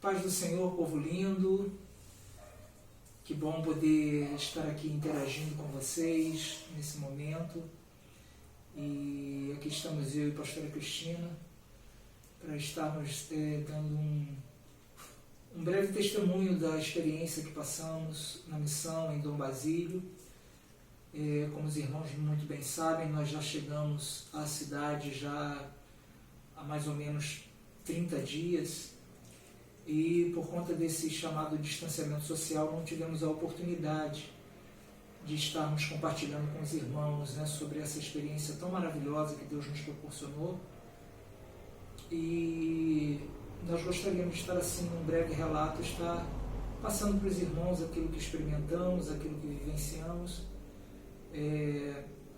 Paz do Senhor, povo lindo. Que bom poder estar aqui interagindo com vocês nesse momento. E aqui estamos eu e a pastora Cristina para estarmos dando um breve testemunho da experiência que passamos na missão em Dom Basílio. Como os irmãos muito bem sabem, nós já chegamos à cidade já há mais ou menos 30 dias e por conta desse chamado distanciamento social não tivemos a oportunidade de estarmos compartilhando com os irmãos, né, sobre essa experiência tão maravilhosa que Deus nos proporcionou. E nós gostaríamos de estar assim, num breve relato, estar passando para os irmãos aquilo que experimentamos, aquilo que vivenciamos.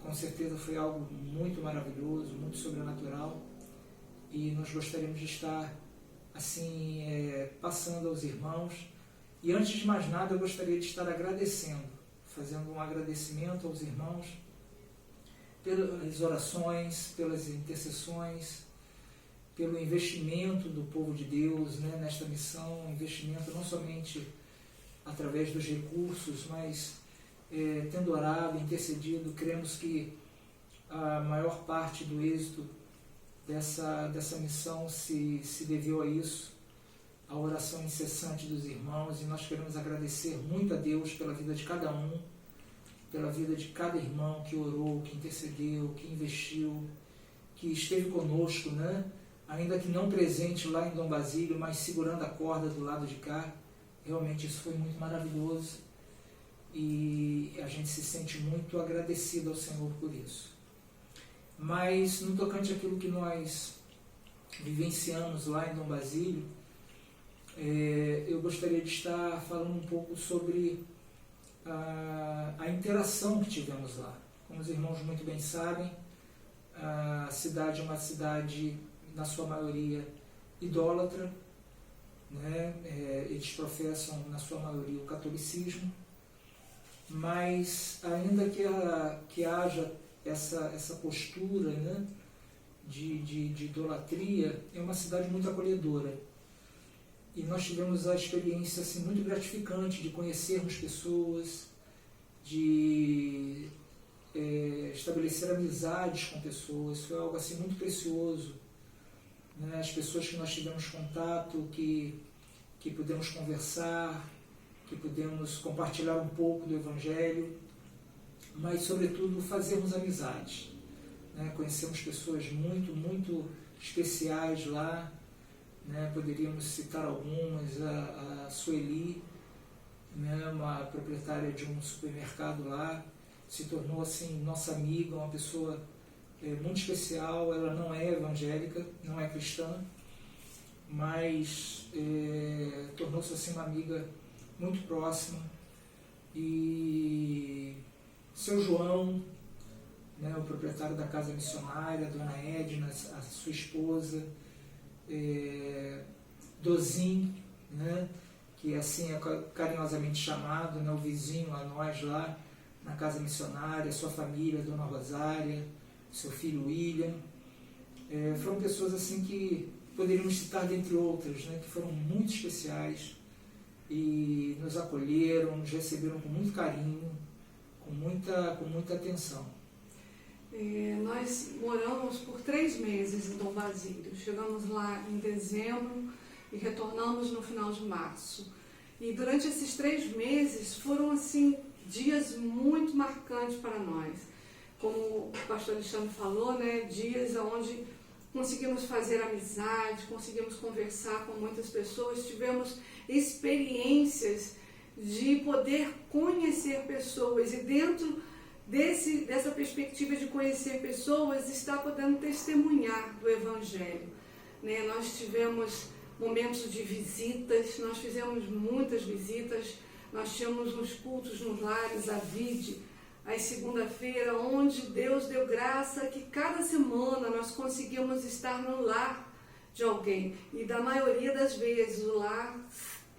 Com certeza foi algo muito maravilhoso, muito sobrenatural, e nós gostaríamos de estar assim passando aos irmãos. E antes de mais nada eu gostaria de estar agradecendo, fazendo um agradecimento aos irmãos pelas orações, pelas intercessões, pelo investimento do povo de Deus, né, nesta missão, investimento não somente através dos recursos, mas tendo orado, intercedido. Cremos que a maior parte do êxito dessa missão se deveu a isso, a oração incessante dos irmãos, e nós queremos agradecer muito a Deus pela vida de cada um, pela vida de cada irmão que orou, que intercedeu, que investiu, que esteve conosco, né? Ainda que não presente lá em Dom Basílio, mas segurando a corda do lado de cá. Realmente isso foi muito maravilhoso e a gente se sente muito agradecido ao Senhor por isso. Mas no tocante àquilo que nós vivenciamos lá em Dom Basílio, eu gostaria de estar falando um pouco sobre a interação que tivemos lá. Como os irmãos muito bem sabem, a cidade é uma cidade, na sua maioria, idólatra, né? Eles professam, na sua maioria, o catolicismo, mas ainda que haja essa postura, né, de idolatria, é uma cidade muito acolhedora. E nós tivemos a experiência assim, muito gratificante de conhecermos pessoas, de estabelecer amizades com pessoas. Foi algo assim, muito precioso. Né? As pessoas que nós tivemos contato, que pudemos conversar, que pudemos compartilhar um pouco do Evangelho, mas, sobretudo, fazermos amizades. Né? Conhecemos pessoas muito, muito especiais lá, né? Poderíamos citar algumas, a Sueli, né? Uma proprietária de um supermercado lá, se tornou assim, nossa amiga, uma pessoa muito especial. Ela não é evangélica, não é cristã, mas tornou-se assim, uma amiga muito próxima. E seu João, né, o proprietário da casa missionária, a dona Edna, a sua esposa, Dozin, né, que assim é carinhosamente chamado, né, o vizinho a nós lá na casa missionária, sua família, dona Rosária, seu filho William. Foram pessoas assim que poderíamos citar dentre outras, né, que foram muito especiais e nos acolheram, nos receberam com muito carinho, com muita atenção. Nós moramos por 3 meses em Dom Basílio. Chegamos lá em dezembro e retornamos no final de março. E durante esses 3 meses foram assim, dias muito marcantes para nós. Como o pastor Alexandre falou, né, dias onde conseguimos fazer amizade, conseguimos conversar com muitas pessoas, tivemos experiências de poder conhecer pessoas, e dentro dessa perspectiva de conhecer pessoas, está podendo testemunhar do Evangelho. Né? Nós tivemos momentos de visitas, nós fizemos muitas visitas, nós tínhamos nos cultos nos lares, a vide, às segunda-feira, onde Deus deu graça que cada semana nós conseguimos estar no lar de alguém. E da maioria das vezes o lar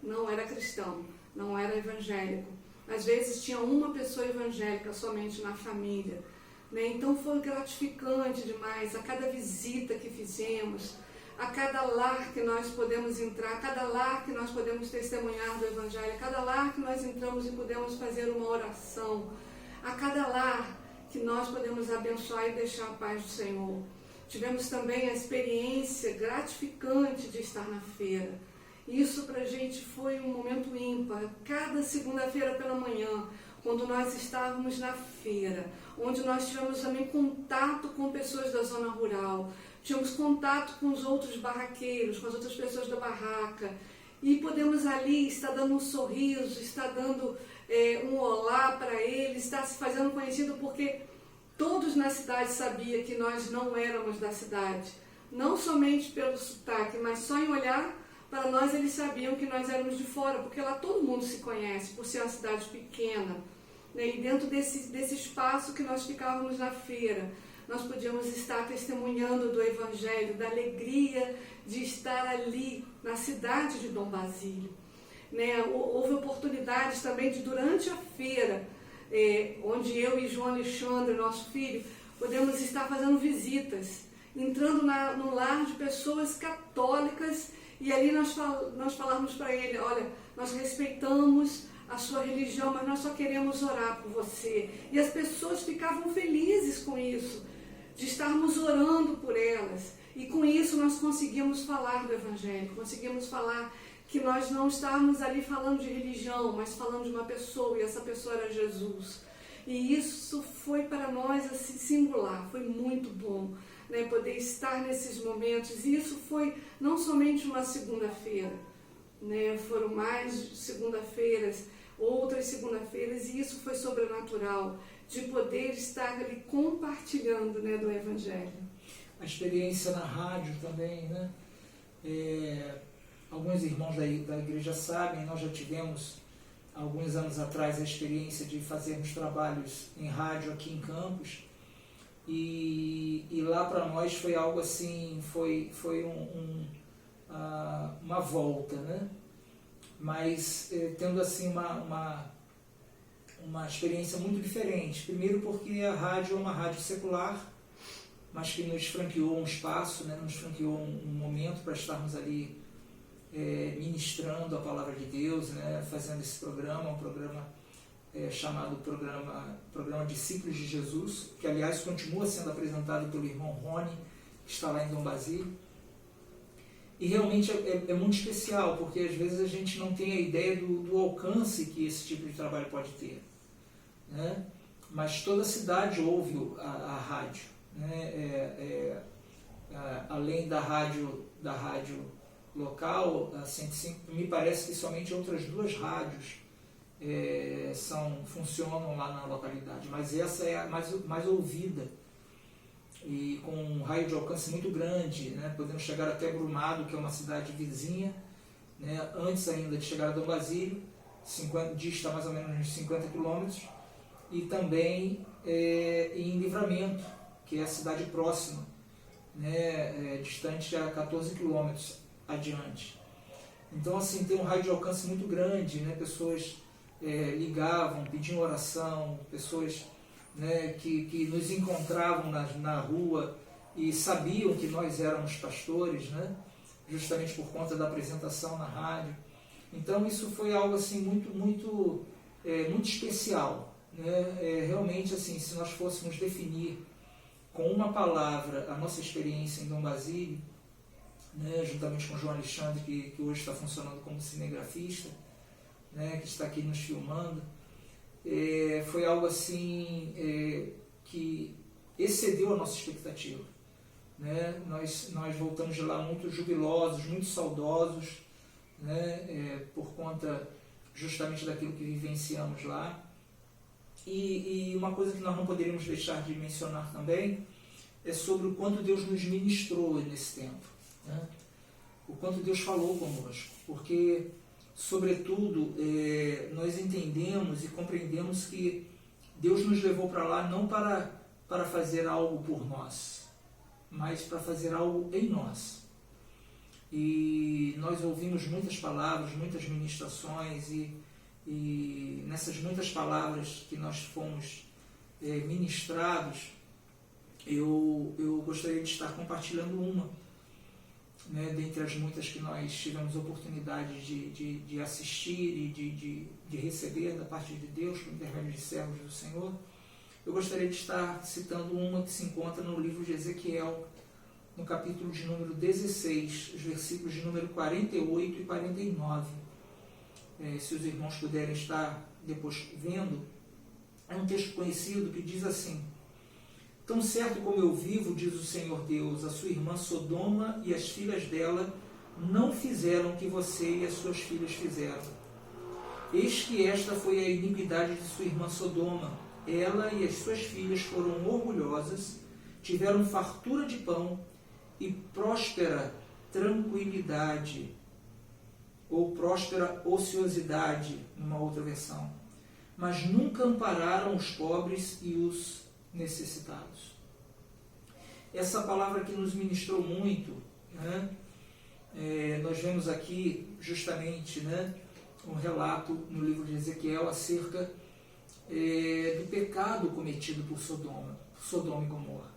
não era cristão, não era evangélico. Às vezes tinha uma pessoa evangélica somente na família. Né? Então foi gratificante demais a cada visita que fizemos, a cada lar que nós podemos entrar, a cada lar que nós podemos testemunhar do Evangelho, a cada lar que nós entramos e podemos fazer uma oração, a cada lar que nós podemos abençoar e deixar a paz do Senhor. Tivemos também a experiência gratificante de estar na feira. Isso para a gente foi um momento ímpar. Cada segunda-feira pela manhã, quando nós estávamos na feira, onde nós tivemos também contato com pessoas da zona rural, tínhamos contato com os outros barraqueiros, com as outras pessoas da barraca, e podemos ali estar dando um sorriso, estar dando um olá para eles, estar se fazendo conhecido, porque todos na cidade sabiam que nós não éramos da cidade, não somente pelo sotaque, mas só em olhar para nós eles sabiam que nós éramos de fora, porque lá todo mundo se conhece, por ser uma cidade pequena, né? E dentro desse espaço que nós ficávamos na feira, nós podíamos estar testemunhando do Evangelho, da alegria de estar ali na cidade de Dom Basílio. Né? Houve oportunidades também de, durante a feira, onde eu e João Alexandre, nosso filho, podemos estar fazendo visitas, entrando no lar de pessoas católicas, e ali nós falamos para ele, olha, nós respeitamos a sua religião, mas nós só queremos orar por você. E as pessoas ficavam felizes com isso, de estarmos orando por elas. E com isso nós conseguimos falar do Evangelho, conseguimos falar que nós não estávamos ali falando de religião, mas falando de uma pessoa, e essa pessoa era Jesus. E isso foi para nós assim, singular, foi muito bom, né, poder estar nesses momentos. E isso foi não somente uma segunda-feira, né, foram mais segunda-feiras, outras segunda-feiras, e isso foi sobrenatural, de poder estar ali compartilhando, né, do Evangelho. A experiência na rádio também, né? Alguns irmãos da igreja sabem, nós já tivemos, alguns anos atrás, a experiência de fazermos trabalhos em rádio aqui em Campos, e lá para nós foi algo assim, foi uma volta, né? Mas tendo assim uma experiência muito diferente. Primeiro porque a rádio é uma rádio secular, mas que nos franqueou um espaço, né? Nos franqueou um momento para estarmos ali ministrando a palavra de Deus, né? Fazendo esse programa, um programa chamado programa Discípulos de Jesus, que aliás continua sendo apresentado pelo irmão Rony, que está lá em Dom Basílio. E realmente é muito especial, porque às vezes a gente não tem a ideia do alcance que esse tipo de trabalho pode ter, né? Mas toda a cidade ouve a rádio, né? Além da rádio local, a 105, me parece que somente outras duas rádios funcionam lá na localidade, mas essa é a mais ouvida, e com um raio de alcance muito grande, né? Podemos chegar até Brumado, que é uma cidade vizinha, né? Antes ainda de chegar a Dom Basílio, dista mais ou menos uns 50 quilômetros, e também em Livramento, que é a cidade próxima, né? Distante a 14 quilômetros adiante. Então, assim, tem um raio de alcance muito grande, né? Pessoas ligavam, pediam oração, pessoas, né, que nos encontravam na rua e sabiam que nós éramos pastores, né? Justamente por conta da apresentação na rádio. Então isso foi algo assim muito especial, né? Realmente, assim, se nós fôssemos definir com uma palavra a nossa experiência em Dom Basílio, né, juntamente com o João Alexandre, que hoje está funcionando como cinegrafista, né, que está aqui nos filmando, foi algo assim que excedeu a nossa expectativa, né? Nós voltamos de lá muito jubilosos, muito saudosos, né, por conta justamente daquilo que vivenciamos lá. E uma coisa que nós não poderíamos deixar de mencionar também é sobre o quanto Deus nos ministrou nesse tempo, né? O quanto Deus falou conosco, porque sobretudo, nós entendemos e compreendemos que Deus nos levou para lá não para fazer algo por nós, mas para fazer algo em nós. E nós ouvimos muitas palavras, muitas ministrações, e nessas muitas palavras que nós fomos ministrados, eu gostaria de estar compartilhando uma, né, dentre as muitas que nós tivemos oportunidade de assistir e de receber da parte de Deus, por intermédio de servos do Senhor, eu gostaria de estar citando uma que se encontra no livro de Ezequiel, no capítulo de número 16, os versículos de número 48 e 49. Se os irmãos puderem estar depois vendo, é um texto conhecido que diz assim: tão certo como eu vivo, diz o Senhor Deus, a sua irmã Sodoma e as filhas dela não fizeram o que você e as suas filhas fizeram. Eis que esta foi a iniquidade de sua irmã Sodoma. Ela e as suas filhas foram orgulhosas, tiveram fartura de pão e próspera tranquilidade, ou próspera ociosidade, numa outra versão, mas nunca ampararam os pobres e os necessitados. Essa palavra que nos ministrou muito, né? Nós vemos aqui justamente, né, um relato no livro de Ezequiel acerca do pecado cometido por Sodoma e Gomorra.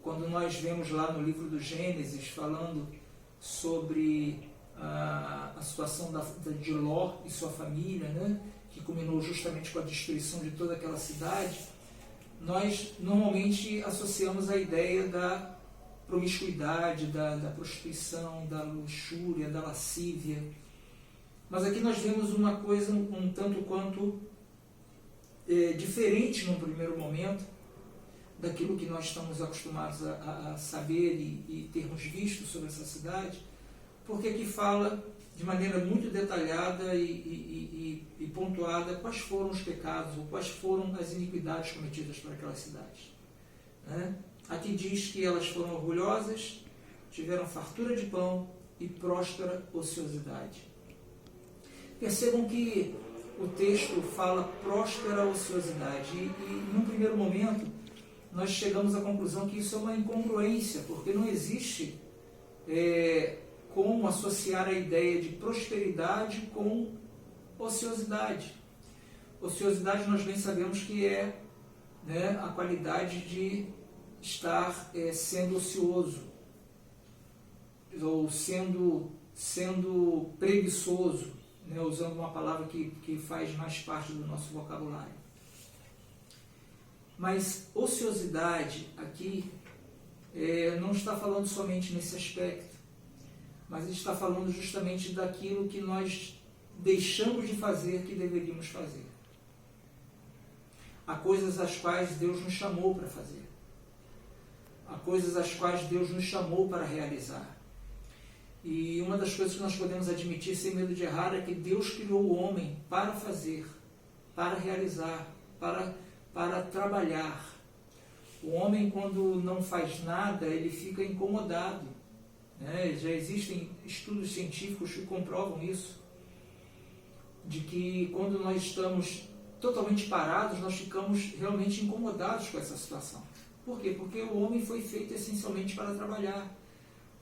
Quando nós vemos lá no livro do Gênesis falando sobre a situação de Ló e sua família, né, que culminou justamente com a destruição de toda aquela cidade, nós normalmente associamos a ideia da promiscuidade, da prostituição, da luxúria, da lascívia. Mas aqui nós vemos uma coisa um tanto quanto diferente num primeiro momento daquilo que nós estamos acostumados a saber e termos visto sobre essa cidade, porque aqui fala de maneira muito detalhada e pontuada quais foram os pecados ou quais foram as iniquidades cometidas por aquelas cidades. Né? Aqui diz que elas foram orgulhosas, tiveram fartura de pão e próspera ociosidade. Percebam que o texto fala próspera ociosidade e num primeiro momento nós chegamos à conclusão que isso é uma incongruência, porque não existe como associar a ideia de prosperidade com ociosidade. Ociosidade nós bem sabemos que é, né, a qualidade de estar sendo ocioso ou sendo preguiçoso, né, usando uma palavra que faz mais parte do nosso vocabulário. Mas ociosidade aqui não está falando somente nesse aspecto, mas está falando justamente daquilo que nós deixamos de fazer que deveríamos fazer. Há coisas às quais Deus nos chamou para fazer. Há coisas às quais Deus nos chamou para realizar. E uma das coisas que nós podemos admitir sem medo de errar é que Deus criou o homem para fazer, para realizar, para trabalhar. O homem, quando não faz nada, ele fica incomodado. Né? Já existem estudos científicos que comprovam isso, de que quando nós estamos totalmente parados, nós ficamos realmente incomodados com essa situação. Por quê? Porque o homem foi feito essencialmente para trabalhar.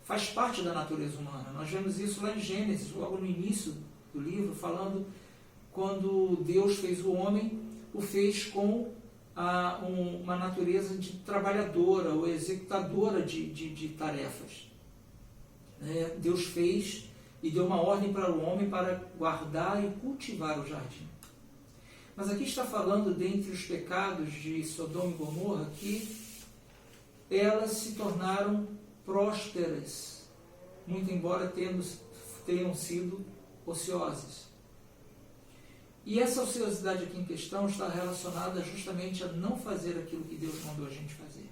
Faz parte da natureza humana. Nós vemos isso lá em Gênesis, logo no início do livro, falando quando Deus fez o homem, o fez com uma natureza de trabalhadora ou executadora de tarefas. Deus fez e deu uma ordem para o homem para guardar e cultivar o jardim. Mas aqui está falando, dentre os pecados de Sodoma e Gomorra, que elas se tornaram prósperas, muito embora tenham sido ociosas. E essa ociosidade aqui em questão está relacionada justamente a não fazer aquilo que Deus mandou a gente fazer.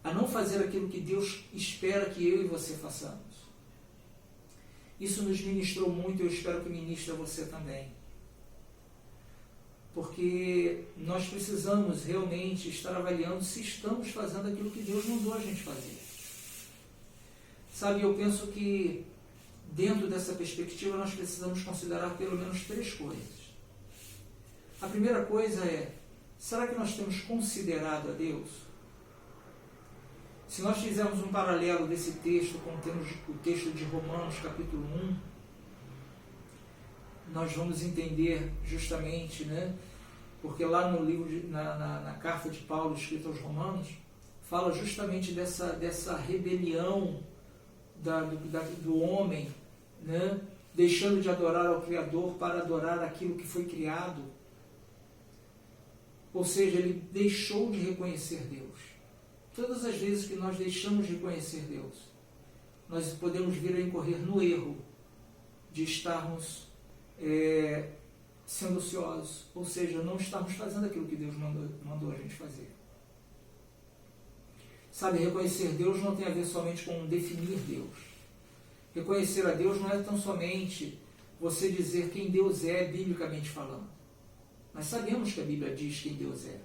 A não fazer aquilo que Deus espera que eu e você façamos. Isso nos ministrou muito e eu espero que ministre a você também. Porque nós precisamos realmente estar avaliando se estamos fazendo aquilo que Deus mandou a gente fazer. Sabe, eu penso que dentro dessa perspectiva nós precisamos considerar pelo menos 3 coisas. A primeira coisa é, será que nós temos considerado a Deus? Se nós fizermos um paralelo desse texto com o texto de Romanos, capítulo 1, nós vamos entender justamente, né? Porque lá no livro, na carta de Paulo escrita aos Romanos, fala justamente dessa rebelião do homem, né? Deixando de adorar ao Criador para adorar aquilo que foi criado. Ou seja, ele deixou de reconhecer Deus. Todas as vezes que nós deixamos de reconhecer Deus, nós podemos vir a incorrer no erro de estarmos sendo ociosos, ou seja, não estamos fazendo aquilo que Deus mandou a gente fazer. Sabe, reconhecer Deus não tem a ver somente com definir Deus. Reconhecer a Deus não é tão somente você dizer quem Deus é, biblicamente falando. Nós sabemos que a Bíblia diz quem Deus é.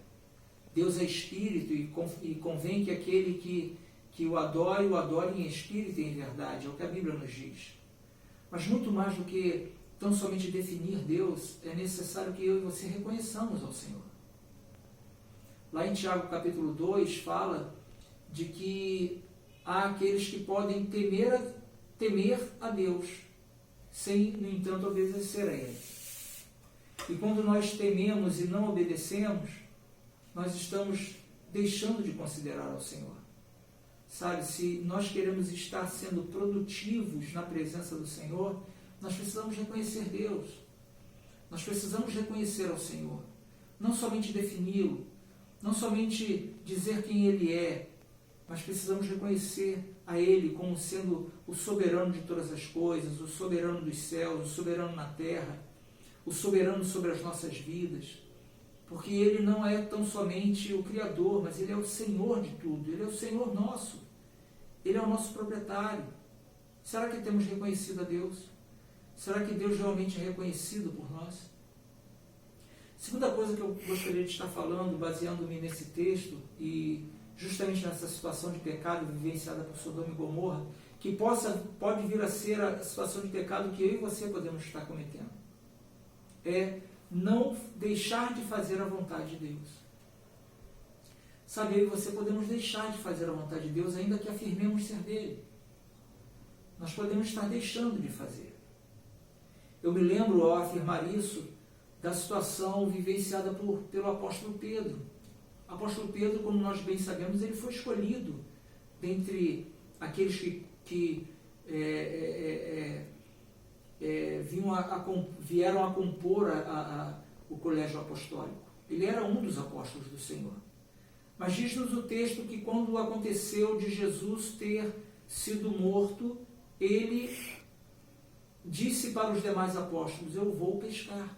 Deus é Espírito e convém que aquele que o adore em Espírito e em verdade. É o que a Bíblia nos diz. Mas muito mais do que tão somente definir Deus, é necessário que eu e você reconheçamos ao Senhor. Lá em Tiago capítulo 2 fala de que há aqueles que podem temer a Deus, sem, no entanto, obedecer a Ele. E quando nós tememos e não obedecemos, nós estamos deixando de considerar ao Senhor. Sabe, se nós queremos estar sendo produtivos na presença do Senhor, nós precisamos reconhecer Deus. Nós precisamos reconhecer ao Senhor. Não somente defini-lo, não somente dizer quem Ele é, mas precisamos reconhecer a Ele como sendo o soberano de todas as coisas, o soberano dos céus, o soberano na terra, o soberano sobre as nossas vidas. Porque Ele não é tão somente o Criador, mas Ele é o Senhor de tudo. Ele é o Senhor nosso. Ele é o nosso proprietário. Será que temos reconhecido a Deus? Será que Deus realmente é reconhecido por nós? Segunda coisa que eu gostaria de estar falando, baseando-me nesse texto, e justamente nessa situação de pecado vivenciada por Sodoma e Gomorra, que pode vir a ser a situação de pecado que eu e você podemos estar cometendo. É não deixar de fazer a vontade de Deus. Sabe, eu e você podemos deixar de fazer a vontade de Deus, ainda que afirmemos ser dele. Nós podemos estar deixando de fazer. Eu me lembro, ao afirmar isso, da situação vivenciada pelo apóstolo Pedro. O apóstolo Pedro, como nós bem sabemos, ele foi escolhido dentre aqueles que vieram a compor o colégio apostólico. Ele era um dos apóstolos do Senhor. Mas diz-nos o texto que quando aconteceu de Jesus ter sido morto, ele disse para os demais apóstolos: eu vou pescar.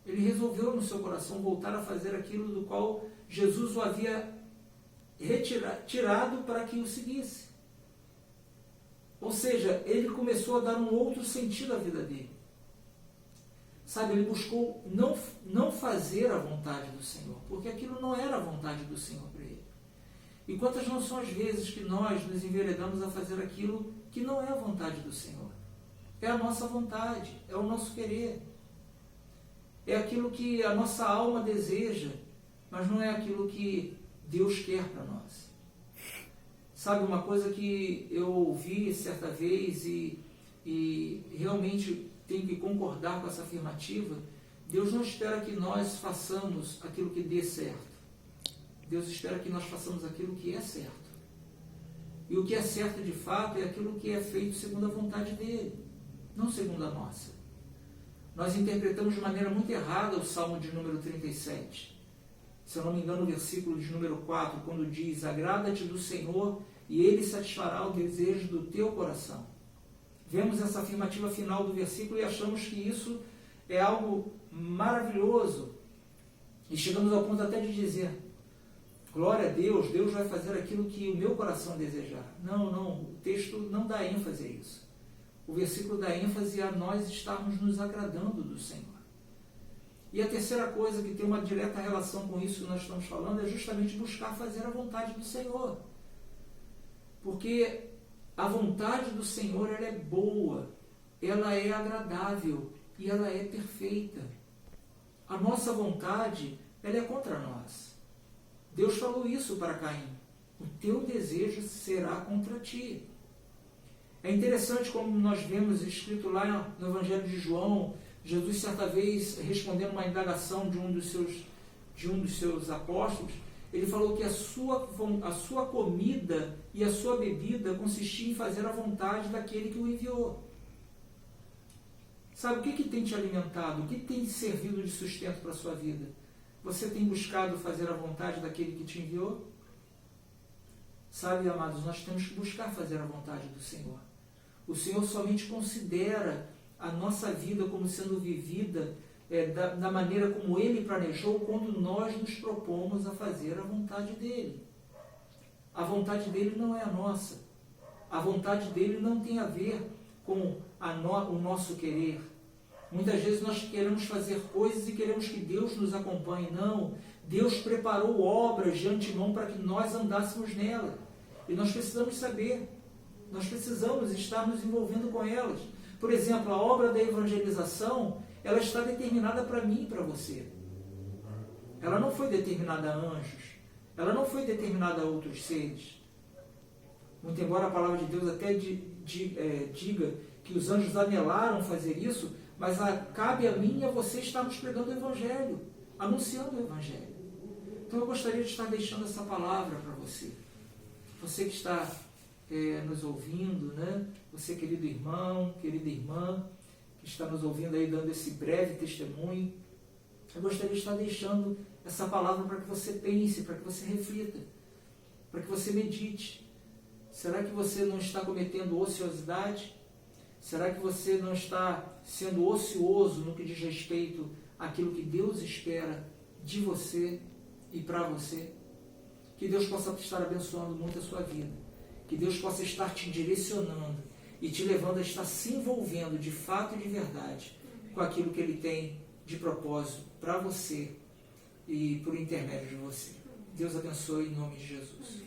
Ele resolveu no seu coração voltar a fazer aquilo do qual Jesus o havia tirado para que o seguisse. Ou seja, ele começou a dar um outro sentido à vida dele. Sabe, ele buscou não fazer a vontade do Senhor, porque aquilo não era a vontade do Senhor para ele. E quantas não são as vezes que nós nos enveredamos a fazer aquilo que não é a vontade do Senhor? É a nossa vontade, é o nosso querer. É aquilo que a nossa alma deseja, mas não é aquilo que Deus quer para nós. Sabe, uma coisa que eu ouvi certa vez e realmente tenho que concordar com essa afirmativa: Deus não espera que nós façamos aquilo que dê certo. Deus espera que nós façamos aquilo que é certo. E o que é certo de fato é aquilo que é feito segundo a vontade dele, não segundo a nossa. Nós interpretamos de maneira muito errada o Salmo de número 37. Se eu não me engano, o versículo de número 4, quando diz: agrada-te do Senhor e Ele satisfará o desejo do teu coração. Vemos essa afirmativa final do versículo e achamos que isso é algo maravilhoso. E chegamos ao ponto até de dizer: glória a Deus, Deus vai fazer aquilo que o meu coração desejar. Não, o texto não dá ênfase a isso. O versículo dá ênfase a nós estarmos nos agradando do Senhor. E a terceira coisa que tem uma direta relação com isso que nós estamos falando é justamente buscar fazer a vontade do Senhor. Porque a vontade do Senhor, ela é boa, ela é agradável e ela é perfeita. A nossa vontade, ela é contra nós. Deus falou isso para Caim: o teu desejo será contra ti. É interessante como nós vemos escrito lá no Evangelho de João, Jesus certa vez respondendo uma indagação de um dos seus apóstolos, Ele falou que a sua comida e a sua bebida consistia em fazer a vontade daquele que o enviou. Sabe, o que tem te alimentado? O que tem servido de sustento para a sua vida? Você tem buscado fazer a vontade daquele que te enviou? Sabe, amados, nós temos que buscar fazer a vontade do Senhor. O Senhor somente considera a nossa vida como sendo vivida da maneira como Ele planejou quando nós nos propomos a fazer a vontade dEle. A vontade dEle não é a nossa. A vontade dEle não tem a ver com o nosso querer. Muitas vezes nós queremos fazer coisas e queremos que Deus nos acompanhe. Não, Deus preparou obras de antemão para que nós andássemos nela. E nós precisamos saber, nós precisamos estar nos envolvendo com elas. Por exemplo, a obra da evangelização, ela está determinada para mim e para você. Ela não foi determinada a anjos, ela não foi determinada a outros seres. Muito embora a palavra de Deus até diga que os anjos anelaram fazer isso, mas cabe a mim e a você estarmos pregando o Evangelho, anunciando o Evangelho. Então eu gostaria de estar deixando essa palavra para você. Você que está nos ouvindo, né? Você, querido irmão, querida irmã, que está nos ouvindo aí, dando esse breve testemunho, eu gostaria de estar deixando essa palavra para que você pense, para que você reflita, para que você medite. Será que você não está cometendo ociosidade? Será que você não está sendo ocioso no que diz respeito àquilo que Deus espera de você e para você? Que Deus possa estar abençoando muito a sua vida. Que Deus possa estar te direcionando e te levando a estar se envolvendo de fato e de verdade com aquilo que Ele tem de propósito para você e por intermédio de você. Deus abençoe em nome de Jesus.